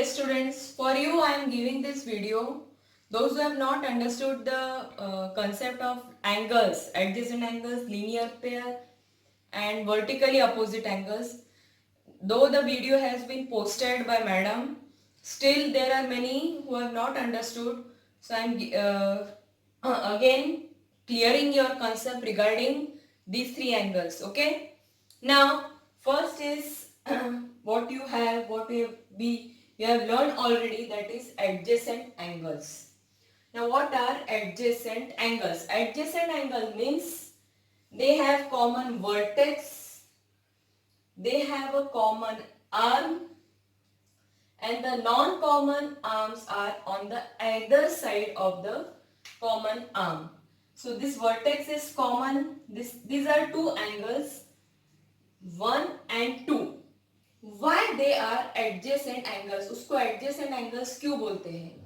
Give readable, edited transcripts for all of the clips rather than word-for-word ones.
Students, for you I am giving this video. Those who have not understood the concept of angles, adjacent angles, linear pair and vertically opposite angles, though the video has been posted by madam, still there are many who have not understood. So I am again clearing your concept regarding these three angles. Okay. Now first is what you have you have learned already, that is adjacent angles. Now what are adjacent angles? Adjacent angle means they have common vertex, they have a common arm, and the non-common arms are on the either side of the common arm. So this vertex is common. These are two angles, 1 and 2. Why they are adjacent angles? उसको adjacent angles क्यों बोलते हैं?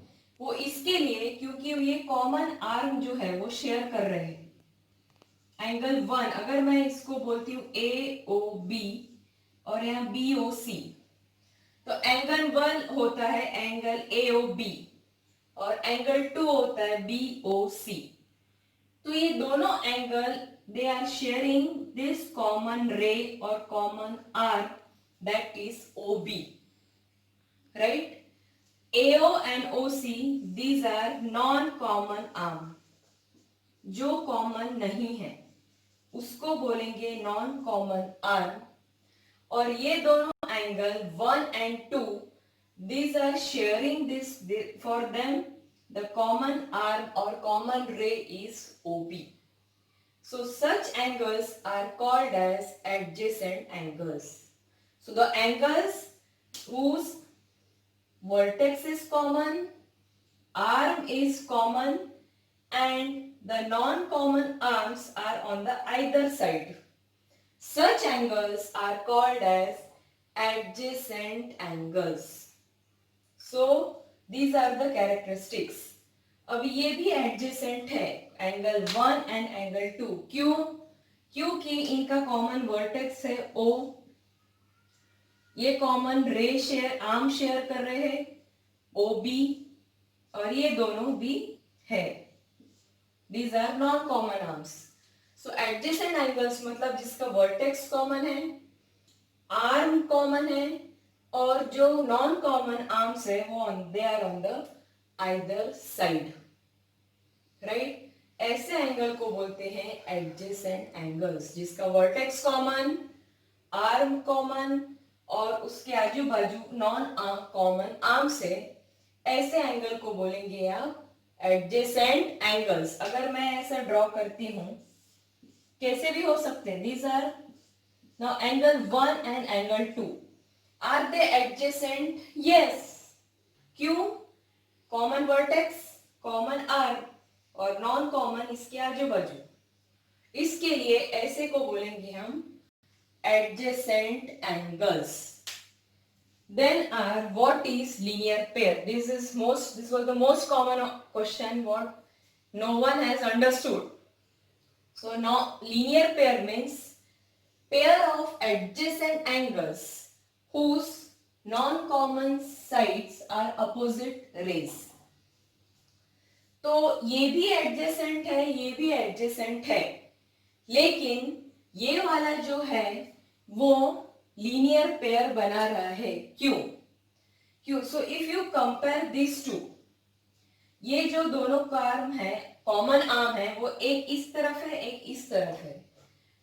वो इसके लिए क्योंकि ये common arm जो है वो शेयर कर रहे हैं. एंगल 1 अगर मैं इसको बोलती हूँ AOB और यहाँ BOC, तो एंगल 1 होता है एंगल AOB और एंगल 2 होता है BOC. तो ये दोनों angle they are sharing this common ray or common arm, that is OB, right? AO and OC, these are non-common arm. जो कॉमन नहीं है उसको बोलेंगे नॉन कॉमन आर्म. और ये दोनों angle 1 and 2, these are sharing this, for them the common arm or common ray is OB. So such angles are called as adjacent angles. So the angles whose vertex is common, arm is common, and the non-common arms are on the either side. Such angles are called as adjacent angles. So these are the characteristics. अब ये भी adjacent है, angle 1 and angle 2. क्यों? क्योंकि इनका common vertex है O, ये common रे शेयर आर्म शेयर कर रहे हैं OB, और ये दोनों भी है. These are non common arms. So adjacent angles मतलब जिसका वर्टेक्स कॉमन है, आर्म कॉमन है, और जो नॉन कॉमन आर्म्स है वो they are on the either side, right? ऐसे एंगल को बोलते हैं एडजेसेंट एंगल्स, जिसका वर्टेक्स कॉमन, आर्म कॉमन और उसके आजू बाजू नॉन कॉमन आर्म्स है. ऐसे एंगल को बोलेंगे आप एडजेसेंट एंगल्स. अगर मैं ऐसा ड्रॉ करती हूं, कैसे भी हो सकते हैं. These are now angle 1 and angle 2. Are they adjacent? Yes. क्यों? कॉमन वर्टेक्स, कॉमन आर्म और नॉन कॉमन इसके आजू बाजू. इसके लिए ऐसे को बोलेंगे हम adjacent angles. Then what is linear pair? This was the most common question what no one has understood. So now linear pair means pair of adjacent angles whose non-common sides are opposite rays. तो ये भी adjacent है, ये भी adjacent है, लेकिन ये वाला जो है वो लीनियर पेयर बना रहा है. क्यों? So if you compare this two, ये जो दोनों का आर्म है, कॉमन आर्म है, वो एक इस तरफ है, एक इस तरफ है,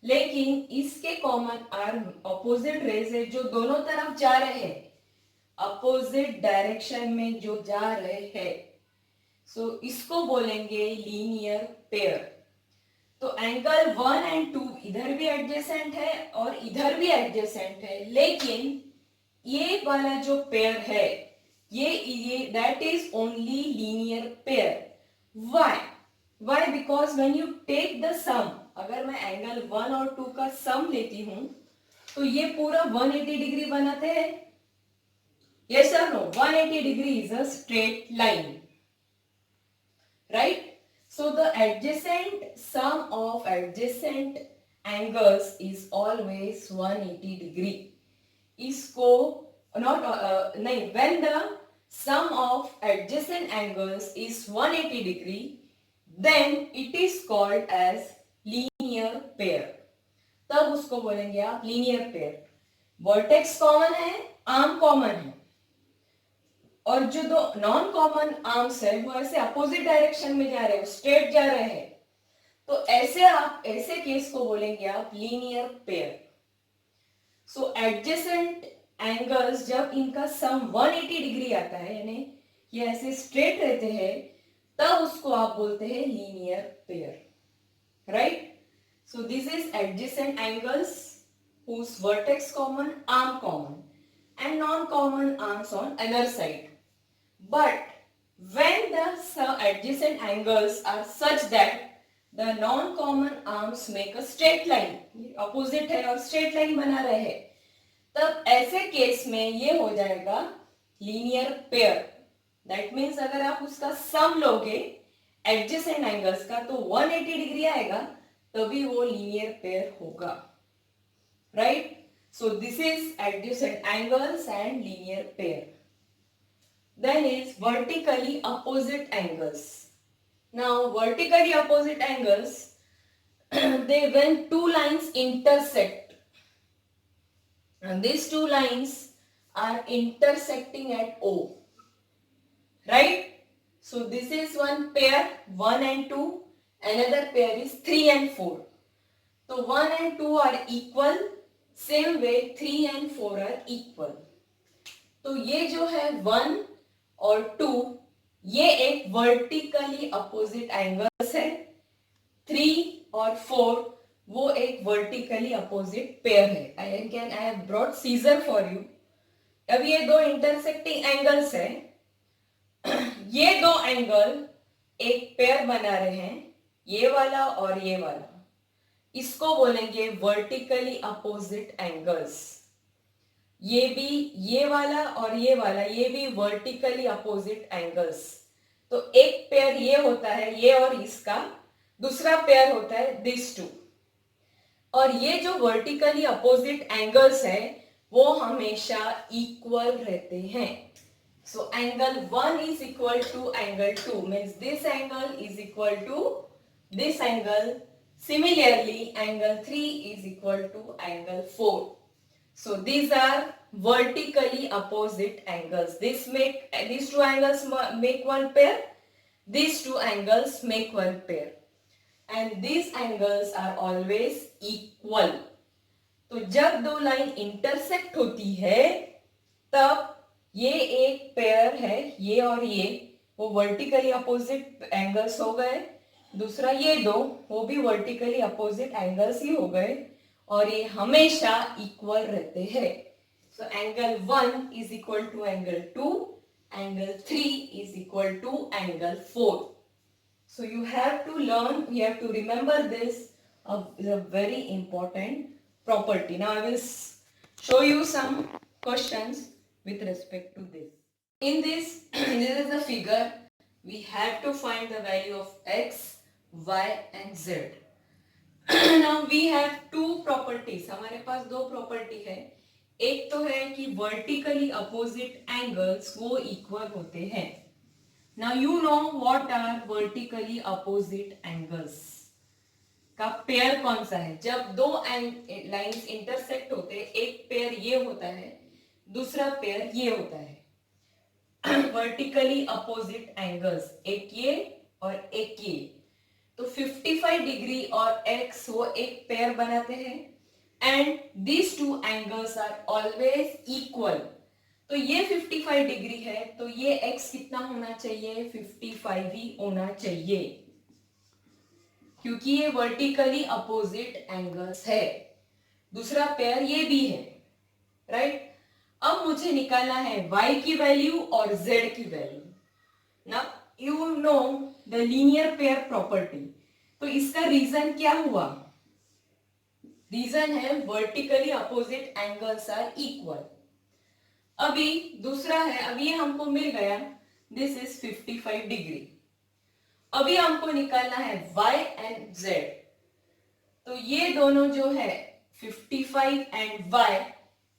लेकिन इसके कॉमन आर्म अपोजिट रेज है जो दोनों तरफ जा रहे हैं, अपोजिट डायरेक्शन में जो जा रहे हैं. सो इसको बोलेंगे लीनियर पेयर. तो एंगल 1 एंड 2 इधर भी एडजेसेंट है और इधर भी एडजेसेंट है, लेकिन ये वाला जो पेयर है ये that is only linear pair. Why? Because when you take the sum, अगर मैं एंगल 1 और 2 का सम लेती हूं तो ये पूरा 180 डिग्री बनाते हैं. यस और no? 180 degree is a straight line, right? So the adjacent sum of adjacent angles is always 180 degree. इसको not नहीं, when the sum of adjacent angles is 180 degree, then it is called as linear pair. तब उसको बोलेंगे आप linear pair. Vertex common है, arm common है, और जो दो नॉन कॉमन आर्म्स है वो ऐसे अपोजिट डायरेक्शन में जा रहे हैं, स्ट्रेट जा रहे हैं, तो ऐसे आप ऐसे केस को बोलेंगे आप लीनियर पेयर. सो एडजेसेंट एंगल्स जब इनका सम 180 डिग्री आता है, यानी ये ऐसे स्ट्रेट रहते हैं, तब उसको आप बोलते हैं linear pair. Right? So this is adjacent angles whose vertex common, arm common, and non-common arms on other side. But when the adjacent angles are such that the non-common arms make a straight line, opposite है और straight line बना रहे हैं, तब ऐसे case में ये हो जाएगा linear pair. That means अगर आप उसका sum लोगे adjacent angles का तो 180 डिग्री आएगा, तभी वो linear pair होगा. Right? So this is adjacent angles and linear pair. Then is vertically opposite angles. Now vertically opposite angles, they when two lines intersect, and these two lines are intersecting at O. Right? So this is one pair, 1 and 2. Another pair is 3 and 4. So 1 and 2 are equal. Same way 3 and 4 are equal. तो ये जो है 1 और 2, ये एक vertically opposite angles है. 3 और 4 वो एक वर्टिकली अपोजिट पेयर है. I have brought scissor for you. अब ये दो इंटरसेक्टिंग एंगल्स है, ये दो एंगल एक पेयर बना रहे हैं, ये वाला और ये वाला. इसको बोलेंगे वर्टिकली अपोजिट एंगल्स. ये भी, ये वाला और ये वाला, ये भी वर्टिकली अपोजिट एंगल्स. तो एक पेयर ये होता है, ये और इसका. दूसरा पेयर होता है दिस टू. और ये जो वर्टिकली अपोजिट एंगल्स है वो हमेशा इक्वल रहते हैं. So angle 1 is equal to angle 2, means this angle is equal to this angle. Similarly, angle 3 is equal to angle 4. So these are vertically opposite angles. These two angles make one pair. These two angles make one pair. And these angles are always equal. तो जब दो line intersect होती है, तब ये एक pair है, ये और ये, वो वर्टिकली अपोजिट एंगल्स हो गए. दूसरा ये दो, वो भी वर्टिकली अपोजिट एंगल्स ही हो गए, और ये हमेशा इक्वल रहते हैं. So angle 1 is equal to angle 2, angle 3 is equal to angle 4. So you have to learn, you have to remember this, a very important property. Now I will show you some questions with respect to this. In this, this is the figure. We have to find the value of x, y and z. Now we have two properties. हमारे पास दो property है. एक तो है कि vertically opposite angles वो equal होते हैं. Now you know what are vertically opposite angles. का पेयर कौन सा है? जब दो लाइंस इंटरसेक्ट होते हैं, एक पेयर ये होता है, दूसरा पेयर ये होता है. वर्टिकली अपोजिट एंगल्स, एक ये और एक ये. तो 55 डिग्री और x वो एक पेयर बनाते हैं, and these two angles are always equal. तो ये 55 डिग्री है, तो ये x कितना होना चाहिए? 55 ही होना चाहिए, क्योंकि ये वर्टिकली अपोजिट एंगल्स है. दूसरा पेयर ये भी है. राइट? अब मुझे निकालना है y की वैल्यू और z की value. Now you know the linear pair property. तो इसका रीजन क्या हुआ? रीजन है vertically opposite angles are equal. अभी दूसरा है, अभी हमको मिल गया दिस इज 55 डिग्री. अभी हमको निकालना है y एंड z. तो ये दोनों जो है 55 and y,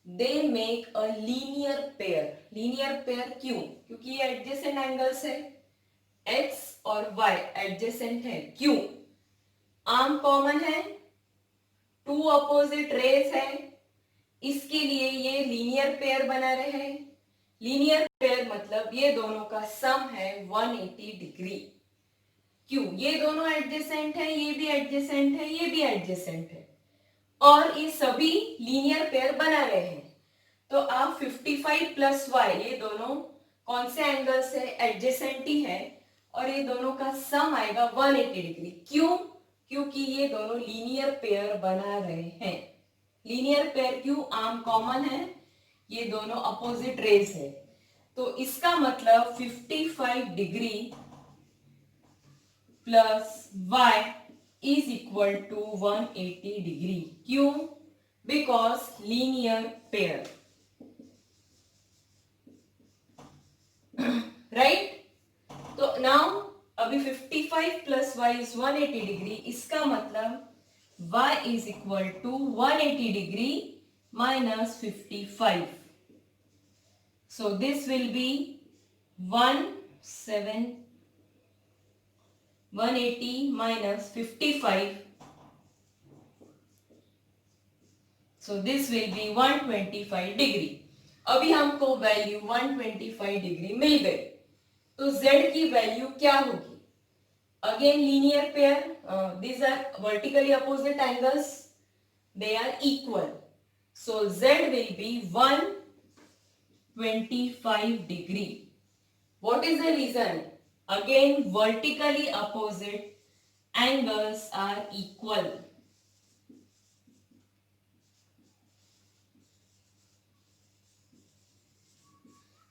they make a linear pair. Linear pair क्यों? क्योंकि ये एडजेसेंट एंगल्स है, x और y एडजेसेंट है। क्यों? आर्म कॉमन है, टू अपोजिट रेस है, इसके लिए ये लीनियर पेयर बना रहे हैं। लीनियर पेयर मतलब ये दोनों का सम है 180 डिग्री। क्यों? ये दोनों एडजेसेंट है, ये भी एडजेसेंट है, ये भी एडजेसेंट है, और ये सभी लीनियर पेयर बना रहे हैं। तो आप 55 प्लस वाई, ये दोनों कौन से एंगल से एडजेसेंट ही है, और ये दोनों का सम आएगा 180 डिग्री। क्यों? क्योंकि ये दोनों लीनियर पेयर बना रहे हैं। लीनियर पेयर क्यों? आर्म कॉमन है, ये दोनों अपोजिट रेस है, तो इसका मतलब 55 degree plus y is equal to 180 degree. क्यों? Because linear pair, right? तो नाउ अभी 55 प्लस y इज 180 डिग्री, इसका मतलब y is equal to 180 degree minus 55. So this will be 180 minus 55. So this will be 125 degree. अभी हमको value 125 degree मिल गई, तो z की वैल्यू क्या होगी? Again linear pair, these are vertically opposite angles, they are equal, so z will be 125 degree. What is the reason? Again vertically opposite angles are equal.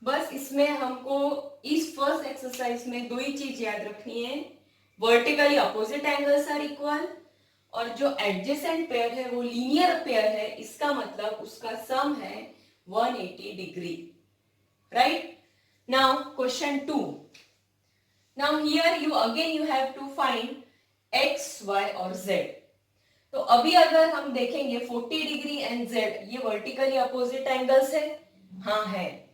बस इसमें हमको इस फर्स्ट एक्सरसाइज में दो ही चीज याद रखनी है, vertically opposite angles are equal, और जो एडजेसेंट पेयर है वो लीनियर पेयर है, इसका मतलब उसका सम है 180 degree, right? Now question 2. Now here you have to find x, y और z. तो अभी अगर हम देखेंगे 40 डिग्री एंड z, ये वर्टिकली अपोजिट एंगल्स है, हाँ है,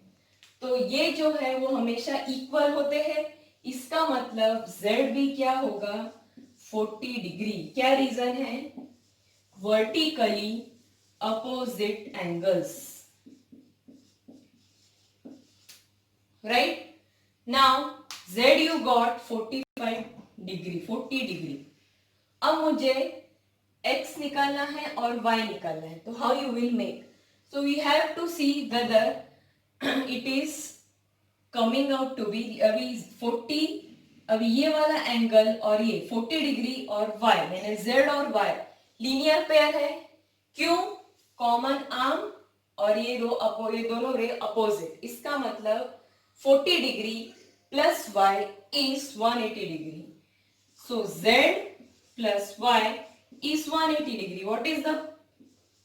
तो ये जो है वो हमेशा इक्वल होते हैं, इसका मतलब z भी क्या होगा? 40 डिग्री. क्या रीजन है? Vertically opposite angles, right? Now z you got 45 degree, 40 degree. अब मुझे x निकालना है और y निकालना है, तो how you will make? So we have to see whether it is coming out to be अभी 40, अभी ये वाला एंगल और ये 40 डिग्री और y यानी z और y लीनियर पेयर है. क्यों? कॉमन आर्म और ये दोनों रे अपोजिट, इसका मतलब 40 degree plus y is 180 degree. So z plus y is 180 degree. What is the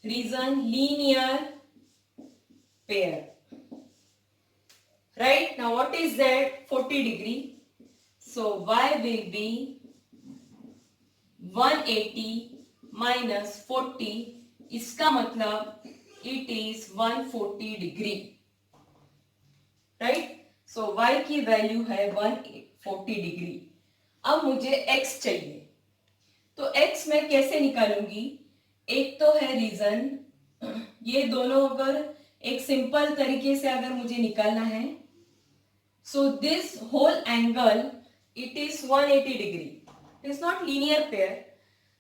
reason? Linear pair. Right? Now what is that? 40 degree. So y will be 180 minus 40. इसका मतलब it is 140 degree. Right? So y की value है 140 degree. अब मुझे x चाहिए, तो x मैं कैसे निकालूंगी? एक तो है रीजन, ये दोनों अगर एक सिंपल तरीके से अगर मुझे निकालना है, so this whole angle it is 180 degree, it is not linear pair.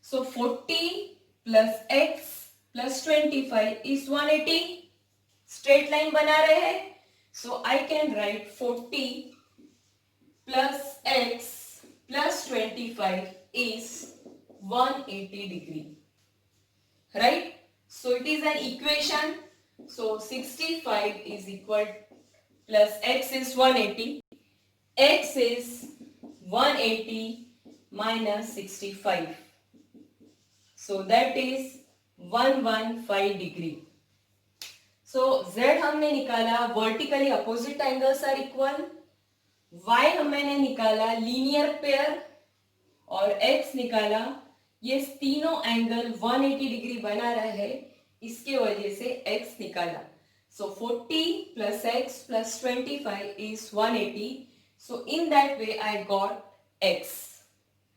So 40 plus x plus 25 is 180. Straight line बना रहे हैं, so I can write 40 plus x plus 25 is 180 degree, right? So it is an equation. So 65 is equal plus x is 180. X is 180 minus 65. So that is 115 degree. So z हमने निकाला, vertically opposite angles are equal. y मैंने निकाला linear pair, और x निकाला, ये तीनों angle 180 degree बना रहा है, इसके वजह से x निकाला. So 40 plus x plus 25 is 180. So in that way I got x.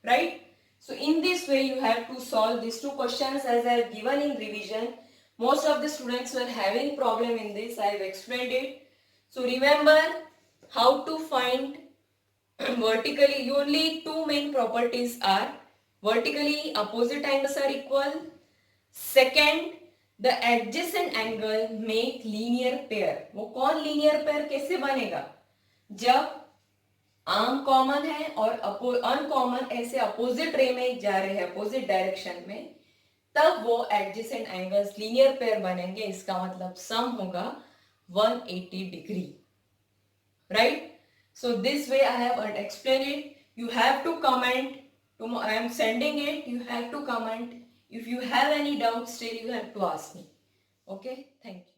Right? So in this way you have to solve these two questions as I have given in revision. Most of the students were having problem in this. I have explained it. So remember how to find vertically. Only two main properties are vertically opposite angles are equal. Second, the adjacent angle make linear pair. वो कौन linear pair कैसे बनेगा? जब arm common है और uncommon ऐसे opposite ray में जा रहे हैं, अपोजिट डायरेक्शन में, तब वो एडजेसेंट एंगल्स लीनियर पेयर बनेंगे. इसका मतलब सम होगा 180 degree. Right? So this way I have explain it. You have to comment. I am sending it. You have to comment. If you have any doubts still, you have to ask me. Okay? Thank you.